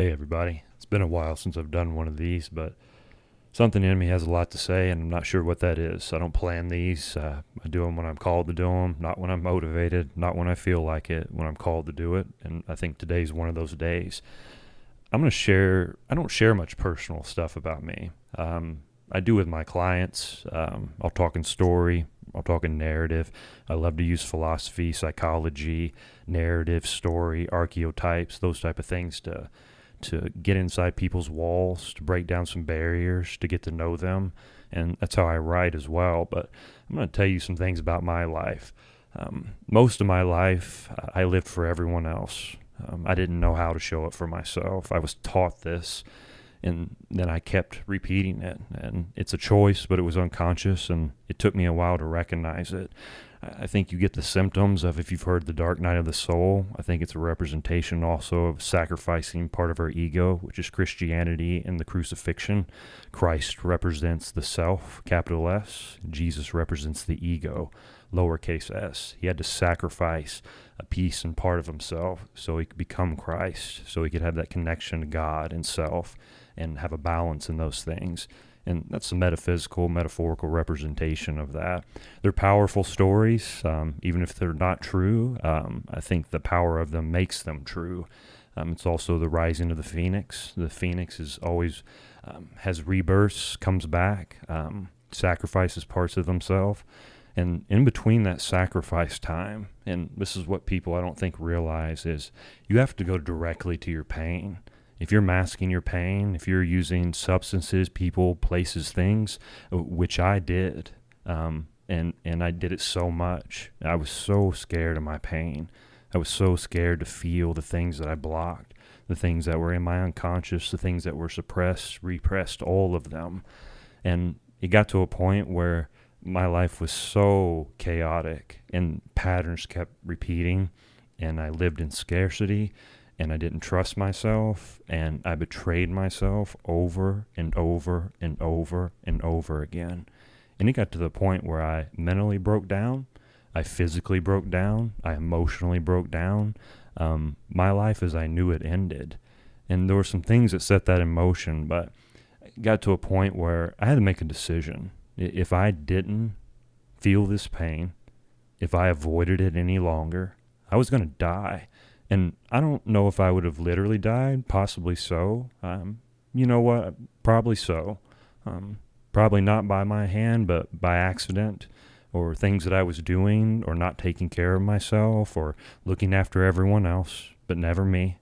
Hey everybody, it's been a while since I've done one of these, but something in me has a lot to say, and I'm not sure what that is. I don't plan these. I do them when I'm called to do them, not when I'm motivated, not when I feel like it, when I'm called to do it. And I think today's one of those days. I don't share much personal stuff about me. I do with my clients. I'll talk in story, I'll talk in narrative. I love to use philosophy, psychology, narrative, story, archetypes, those type of things to get inside people's walls, to break down some barriers, to get to know them. And that's how I write as well. But I'm going to tell you some things about my life. Most of my life, I lived for everyone else. I didn't know how to show up for myself. I was taught this, and then I kept repeating it. And it's a choice, but it was unconscious, and it took me a while to recognize it. I think you get the symptoms of, if you've heard The Dark Night of the Soul, I think it's a representation also of sacrificing part of our ego, which is Christianity and the crucifixion. Christ represents the self, capital S. Jesus represents the ego, lowercase s. He had to sacrifice a piece and part of himself so he could become Christ, so he could have that connection to God and self and have a balance in those things. And that's a metaphysical, metaphorical representation of that. They're powerful stories, even if they're not true. I think the power of them makes them true. It's also the rising of the phoenix. The phoenix is always has rebirths, comes back, sacrifices parts of themselves. And in between that sacrifice time, and this is what people I don't think realize, is you have to go directly to your pain. If you're masking your pain, if you're using substances, people, places, things, which I did, and I did it so much. I was so scared of my pain. I was so scared to feel the things that I blocked, the things that were in my unconscious, the things that were suppressed, repressed, all of them. And it got to a point where my life was so chaotic and patterns kept repeating, and I lived in scarcity. And I didn't trust myself, and I betrayed myself over and over and over and over again. And it got to the point where I mentally broke down, I physically broke down, I emotionally broke down. My life as I knew it ended. And there were some things that set that in motion, but it got to a point where I had to make a decision. If I didn't feel this pain, if I avoided it any longer, I was going to die. And I don't know if I would have literally died, possibly so. You know what? Probably so. Probably not by my hand, but by accident, or things that I was doing, or not taking care of myself, or looking after everyone else, but never me.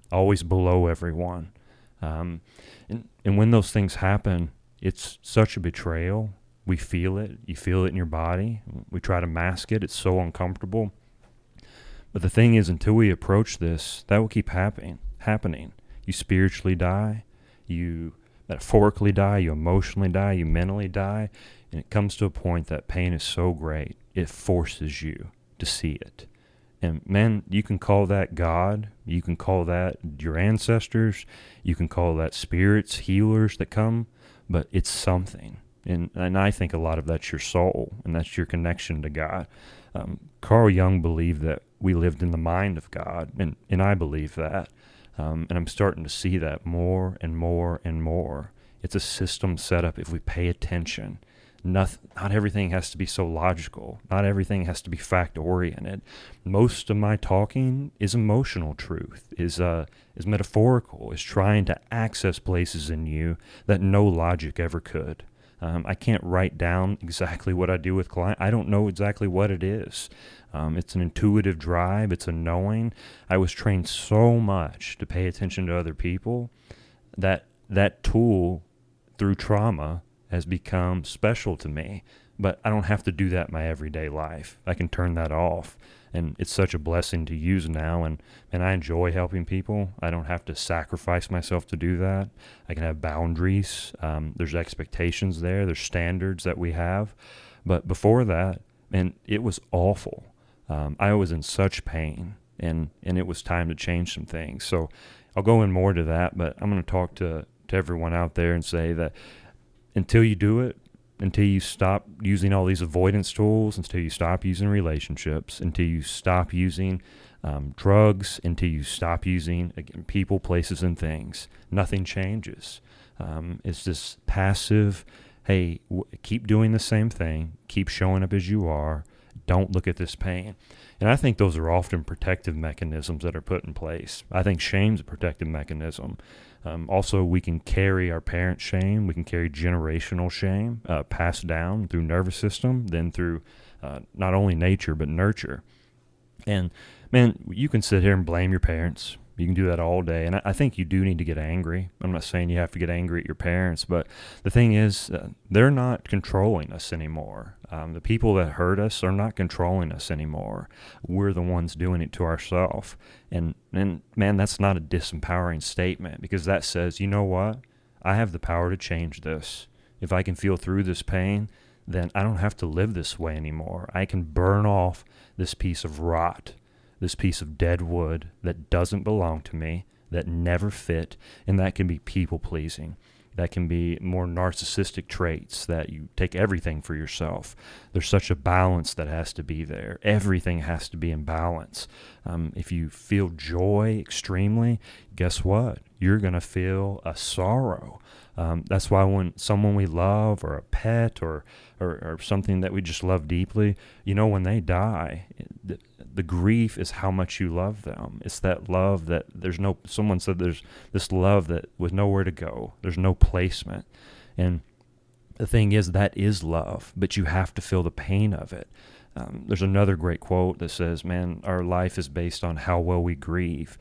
Always below everyone. And when those things happen, it's such a betrayal. We feel it. You feel it in your body. We try to mask it. It's so uncomfortable. But the thing is, until we approach this, that will keep happening. You spiritually die, you metaphorically die, you emotionally die, you mentally die, and it comes to a point that pain is so great, it forces you to see it. And man, you can call that God, you can call that your ancestors, you can call that spirits, healers that come, but it's something. And I think a lot of that's your soul, and that's your connection to God. Carl Jung believed that we lived in the mind of God, and I believe that. And I'm starting to see that more and more and more. It's a system set up if we pay attention. Not everything has to be so logical. Not everything has to be fact-oriented. Most of my talking is emotional truth, is metaphorical, is trying to access places in you that no logic ever could. I can't write down exactly what I do with clients. I don't know exactly what it is. It's an intuitive drive. It's a knowing. I was trained so much to pay attention to other people that that tool through trauma has become special to me. But I don't have to do that in my everyday life. I can turn that off. And it's such a blessing to use now, and I enjoy helping people. I don't have to sacrifice myself to do that. I can have boundaries. There's expectations there. There's standards that we have. But before that, and it was awful. I was in such pain, and it was time to change some things. So I'll go in more to that, but I'm going to talk to everyone out there and say that until you do it, until you stop using all these avoidance tools, until you stop using relationships, until you stop using drugs until you stop using, again, people, places, and things. Nothing changes. It's this passive, hey, keep doing the same thing, keep showing up as you are, don't look at this pain. And I think those are often protective mechanisms that are put in place. I think shame's a protective mechanism. Also, we can carry our parents' shame. We can carry generational shame passed down through nervous system, then through not only nature but nurture. And, man, you can sit here and blame your parents. You can do that all day. And I think you do need to get angry. I'm not saying you have to get angry at your parents, but the thing is, they're not controlling us anymore. The people that hurt us are not controlling us anymore. We're the ones doing it to ourselves. And man, that's not a disempowering statement, because that says, you know what? I have the power to change this. If I can feel through this pain, then I don't have to live this way anymore. I can burn off this piece of rot, this piece of dead wood that doesn't belong to me, that never fit, and that can be people-pleasing. That can be more narcissistic traits, that you take everything for yourself. There's such a balance that has to be there. Everything has to be in balance. If you feel joy extremely, guess what? You're going to feel a sorrow. That's why when someone we love, or a pet, or something that we just love deeply, when they die, the grief is how much you love them. It's that love that someone said there's this love that with nowhere to go. There's no placement. And the thing is, that is love, but you have to feel the pain of it. There's another great quote that says, man, our life is based on how well we grieve.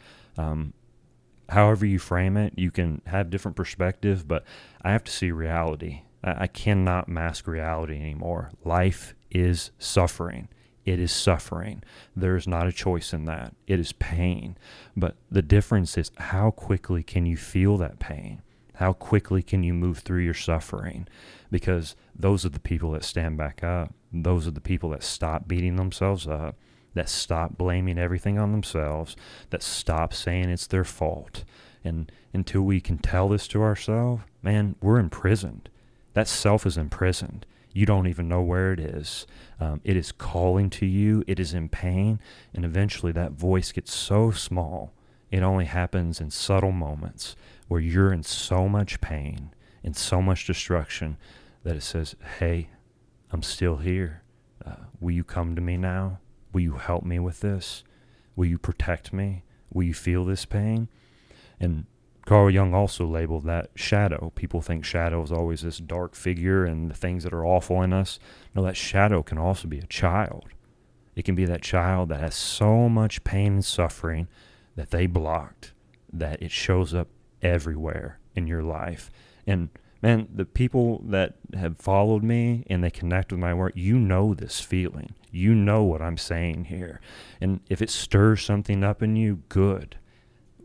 However you frame it, you can have different perspective, but I have to see reality. I cannot mask reality anymore. Life is suffering. It is suffering. There is not a choice in that. It is pain. But the difference is, how quickly can you feel that pain? How quickly can you move through your suffering? Because those are the people that stand back up. Those are the people that stop beating themselves up, that stop blaming everything on themselves, that stop saying it's their fault. And until we can tell this to ourselves, man, we're imprisoned. That self is imprisoned. You don't even know where it is. It is calling to you. It is in pain. And eventually that voice gets so small. It only happens in subtle moments where you're in so much pain and so much destruction that it says, hey, I'm still here. Will you come to me now? Will you help me with this? Will you protect me? Will you feel this pain? And Carl Jung also labeled that shadow. People think shadow is always this dark figure and the things that are awful in us. No, that shadow can also be a child. It can be that child that has so much pain and suffering that they blocked, that it shows up everywhere in your life. And man, the people that have followed me and they connect with my work, you know this feeling. You know what I'm saying here. And if it stirs something up in you, good.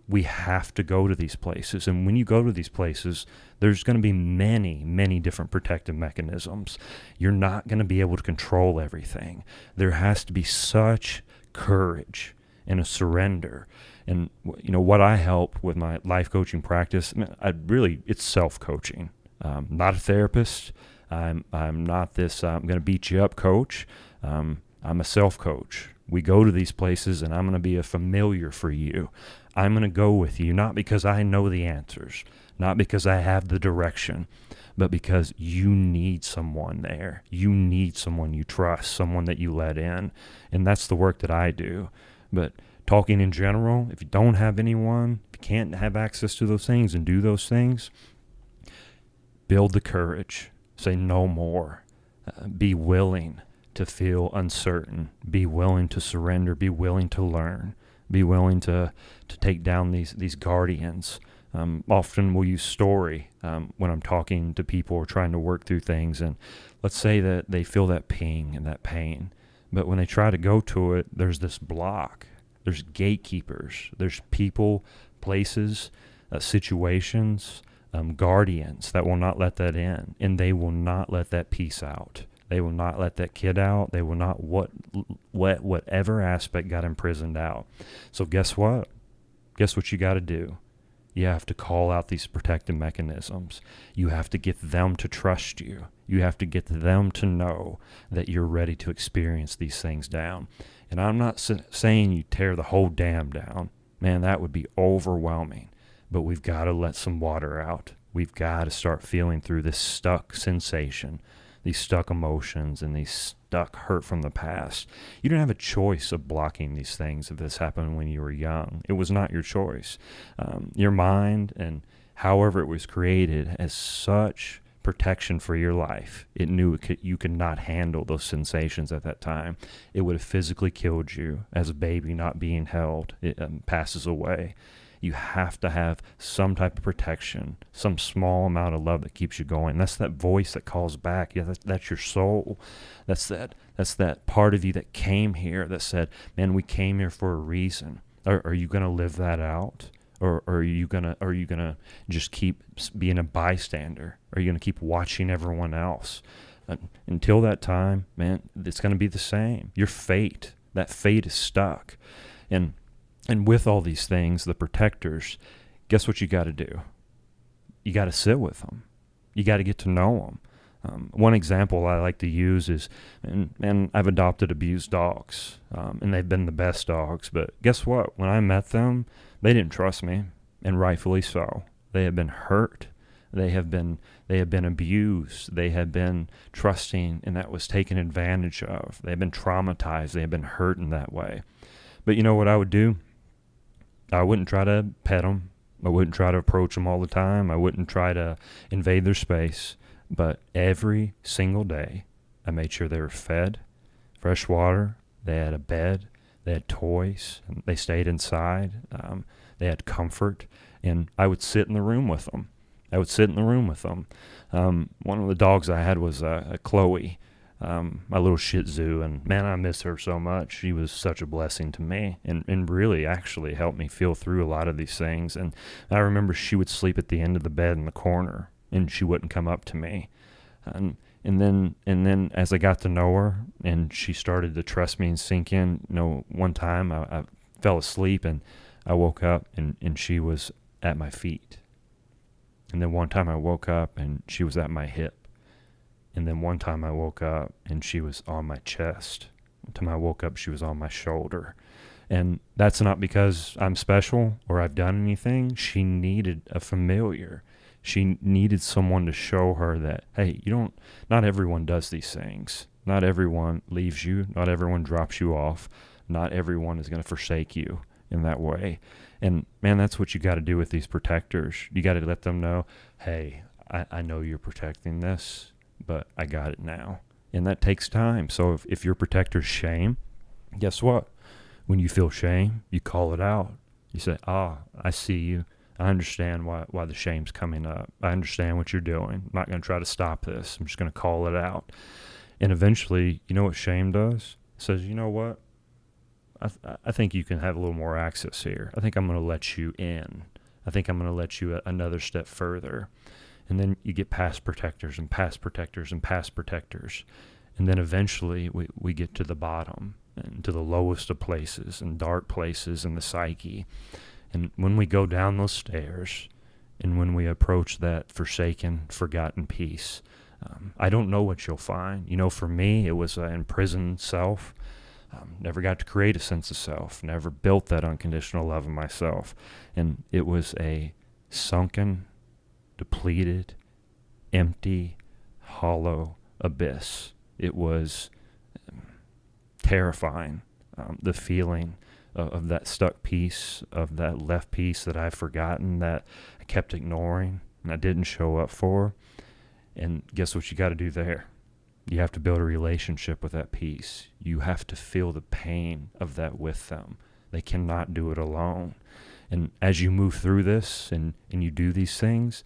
We have to go to these places. And when you go to these places, there's going to be many, many different protective mechanisms. You're not going to be able to control everything. There has to be such courage and a surrender. And what I help with my life coaching practice, it's self-coaching. Not a therapist. I'm not this I'm going to beat you up coach. I'm a self-coach. We go to these places, and I'm going to be a familiar for you. I'm going to go with you, not because I know the answers, not because I have the direction, but because you need someone there. You need someone you trust, someone that you let in. And that's the work that I do. But talking in general, if you don't have anyone, if you can't have access to those things and do those things, build the courage. Say no more. Be willing to feel uncertain. Be willing to surrender. Be willing to learn. Be willing to take down these guardians. Often we'll use story when I'm talking to people or trying to work through things. And let's say that they feel that ping and that pain. But when they try to go to it, there's this block. There's gatekeepers. There's people, places, situations, guardians that will not let that in. And they will not let that piece out. They will not let that kid out. They will not let whatever aspect got imprisoned out. So guess what? Guess what you got to do? You have to call out these protective mechanisms. You have to get them to trust you. You have to get them to know that you're ready to experience these things down. And I'm not saying you tear the whole dam down. Man, that would be overwhelming. But we've got to let some water out. We've got to start feeling through this stuck sensation, these stuck emotions, and these stuck hurt from the past. You didn't have a choice of blocking these things if this happened when you were young. It was not your choice. Your mind, and however it was created, has such protection for your life. It knew you could not handle those sensations at that time. It would have physically killed you as a baby not being held. It passes away. You have to have some type of protection, some small amount of love that keeps you going. That's that voice that calls back. Yeah, that's your soul. That's that part of you that came here that said, man, we came here for a reason. Are you going to live that out? Or are you gonna just keep being a bystander? Are you gonna keep watching everyone else? Until that time, man, it's gonna be the same. Your fate, that fate is stuck. And with all these things, the protectors, guess what you got to do? You got to sit with them. You got to get to know them. One example I like to use is, and I've adopted abused dogs, and they've been the best dogs. But guess what? When I met them, they didn't trust me, and rightfully so. They have been hurt. They have been abused. They have been trusting, and that was taken advantage of. They have been traumatized. They have been hurt in that way. But you know what I would do? I wouldn't try to pet them. I wouldn't try to approach them all the time. I wouldn't try to invade their space. But every single day, I made sure they were fed, fresh water, they had a bed, they had toys, they stayed inside, they had comfort, and I would sit in the room with them. One of the dogs I had was a Chloe, my little Shih Tzu, and man, I miss her so much. She was such a blessing to me, and really actually helped me feel through a lot of these things. And I remember she would sleep at the end of the bed in the corner, and she wouldn't come up to me. And then as I got to know her, and she started to trust me and sink in, one time I fell asleep, and I woke up, and she was at my feet. And then one time I woke up, and she was at my hip. And then one time I woke up, and she was on my chest. One time I woke up, she was on my shoulder. And that's not because I'm special or I've done anything. She needed a familiar. She needed someone to show her that, hey, not everyone does these things. Not everyone leaves you. Not everyone drops you off. Not everyone is going to forsake you in that way. And man, that's what you got to do with these protectors. You got to let them know, hey, I know you're protecting this, but I got it now. And that takes time. So if your protector's shame, guess what? When you feel shame, you call it out. You say, I see you. I understand why the shame's coming up. I understand what you're doing. I'm not going to try to stop this. I'm just going to call it out. And eventually, you know what shame does? It says, you know what? I think you can have a little more access here. I think I'm going to let you in. I think I'm going to let you another step further. And then you get past protectors and past protectors and past protectors. And then eventually we get to the bottom and to the lowest of places and dark places in the psyche. And when we go down those stairs and when we approach that forsaken, forgotten peace, I don't know what you'll find. For me, it was an imprisoned self. Never got to create a sense of self. Never built that unconditional love of myself. And it was a sunken, depleted, empty, hollow abyss. It was terrifying, the feeling of that stuck piece, of that left piece that I've forgotten, that I kept ignoring and I didn't show up for. And guess what you got to do there? You have to build a relationship with that piece. You have to feel the pain of that with them. They cannot do it alone. And as you move through this and you do these things,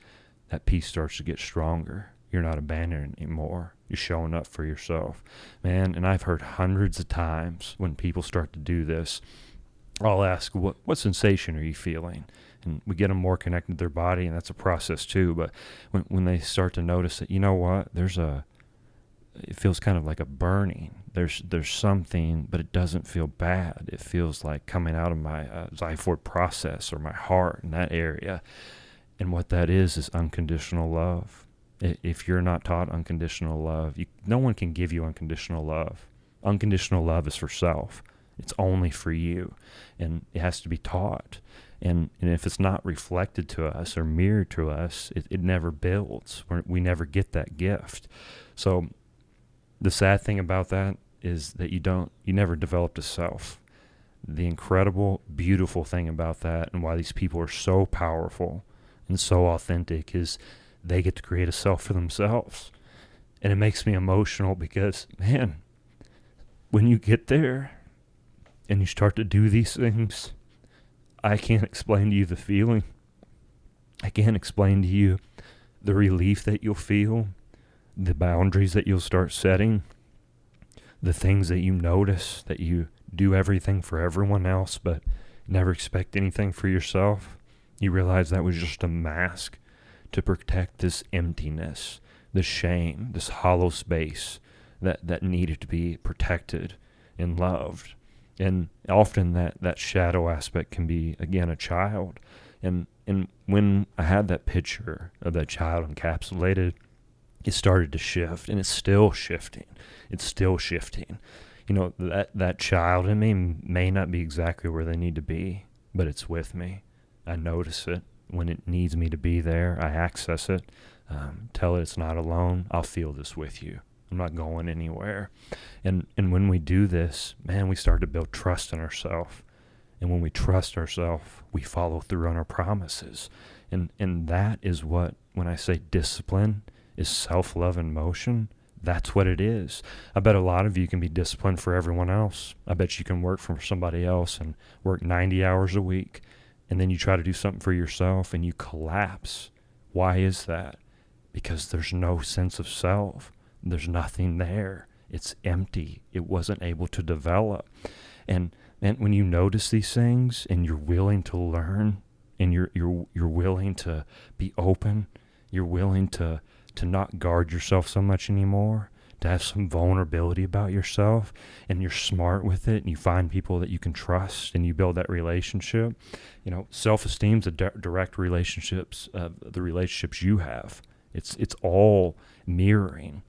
that piece starts to get stronger. You're not abandoned anymore. You're showing up for yourself. Man, and I've heard hundreds of times when people start to do this, I'll ask, what sensation are you feeling? And we get them more connected to their body, and that's a process too. But when they start to notice that, you know what, it feels kind of like a burning. There's something, but it doesn't feel bad. It feels like coming out of my xiphoid process or my heart in that area. And what that is unconditional love. If you're not taught unconditional love, no one can give you unconditional love. Unconditional love is for self. It's only for you, and it has to be taught. And if it's not reflected to us or mirrored to us, it never builds. We never get that gift. So the sad thing about that is that you never developed a self. The incredible, beautiful thing about that, and why these people are so powerful and so authentic, is they get to create a self for themselves. And it makes me emotional because, man, when you get there and you start to do these things, I can't explain to you the feeling. I can't explain to you the relief that you'll feel, the boundaries that you'll start setting, the things that you notice, that you do everything for everyone else but never expect anything for yourself. You realize that was just a mask to protect this emptiness, this shame, this hollow space that needed to be protected and loved. And often that shadow aspect can be, again, a child. And when I had that picture of that child encapsulated, it started to shift, and it's still shifting. It's still shifting. You know, that child in me may not be exactly where they need to be, but it's with me. I notice it. When it needs me to be there, I access it. Tell it it's not alone. I'll feel this with you. I'm not going anywhere. And when we do this, man, we start to build trust in ourselves. And when we trust ourselves, we follow through on our promises. And that is what, when I say discipline is self-love in motion, that's what it is. I bet a lot of you can be disciplined for everyone else. I bet you can work for somebody else and work 90 hours a week, and then you try to do something for yourself and you collapse. Why is that? Because there's no sense of self. There's nothing there. It's empty. It wasn't able to develop. And when you notice these things and you're willing to learn, and you're willing to be open, you're willing to not guard yourself so much anymore, to have some vulnerability about yourself, and you're smart with it, and you find people that you can trust, and you build that relationship. You know, self-esteem is a direct relationships, the relationships you have. It's all mirroring.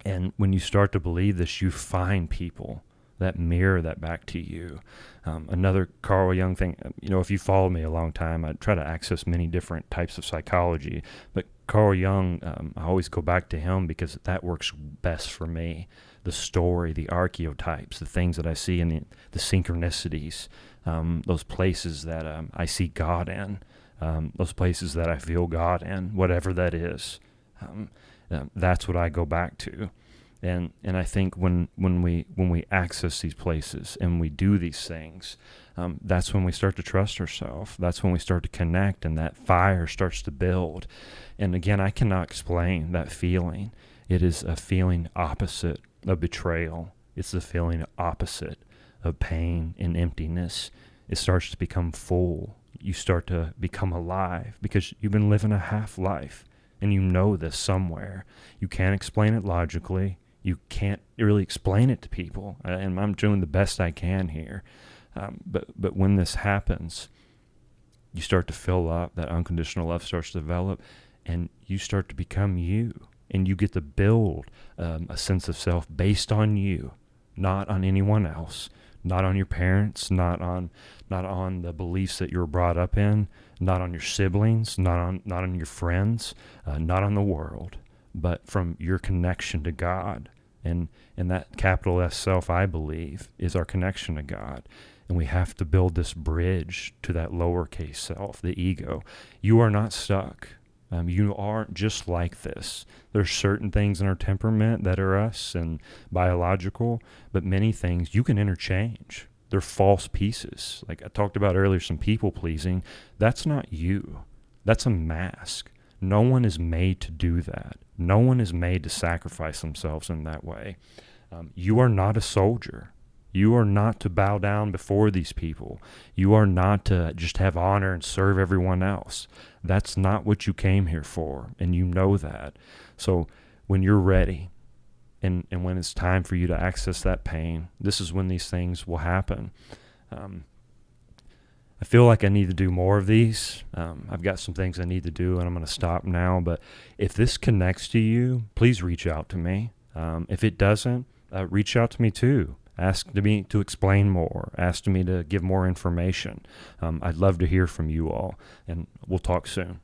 And when you start to believe this, you find people that mirror that back to you. Another Carl Jung thing, you know, if you follow me a long time, I try to access many different types of psychology, but Carl Jung, I always go back to him because that works best for me. The story, the archetypes, the things that I see in the synchronicities, those places that I see God in, those places that I feel God in, whatever that is. That's what I go back to. And I think when we access these places and we do these things, that's when we start to trust ourselves. That's when we start to connect, and that fire starts to build. And again, I cannot explain that feeling. It is a feeling opposite of betrayal. It's the feeling opposite of pain and emptiness. It starts to become full. You start to become alive because you've been living a half life, and you know this somewhere. You can't explain it logically. You can't really explain it to people, and I'm doing the best I can here. But when this happens, you start to fill up, that unconditional love starts to develop, and you start to become you, and you get to build a sense of self based on you, not on anyone else, not on your parents, not on the beliefs that you were brought up in, not on your siblings, not on your friends, not on the world, but from your connection to God. And that capital S self, I believe, is our connection to God. And we have to build this bridge to that lowercase self, the ego. You are not stuck. You aren't just like this. There's certain things in our temperament that are us and biological, but many things you can interchange. They're false pieces. Like I talked about earlier, some people pleasing. That's not you. That's a mask. No one is made to do that. No one is made to sacrifice themselves in that way. You are not a soldier. You are not to bow down before these people. You are not to just have honor and serve everyone else. That's not what you came here for, and you know that. So when you're ready, and when it's time for you to access that pain, this is when these things will happen. I feel like I need to do more of these. I've got some things I need to do, and I'm going to stop now. But if this connects to you, please reach out to me. If it doesn't, reach out to me too. Ask me to explain more. Ask me to give more information. I'd love to hear from you all, and we'll talk soon.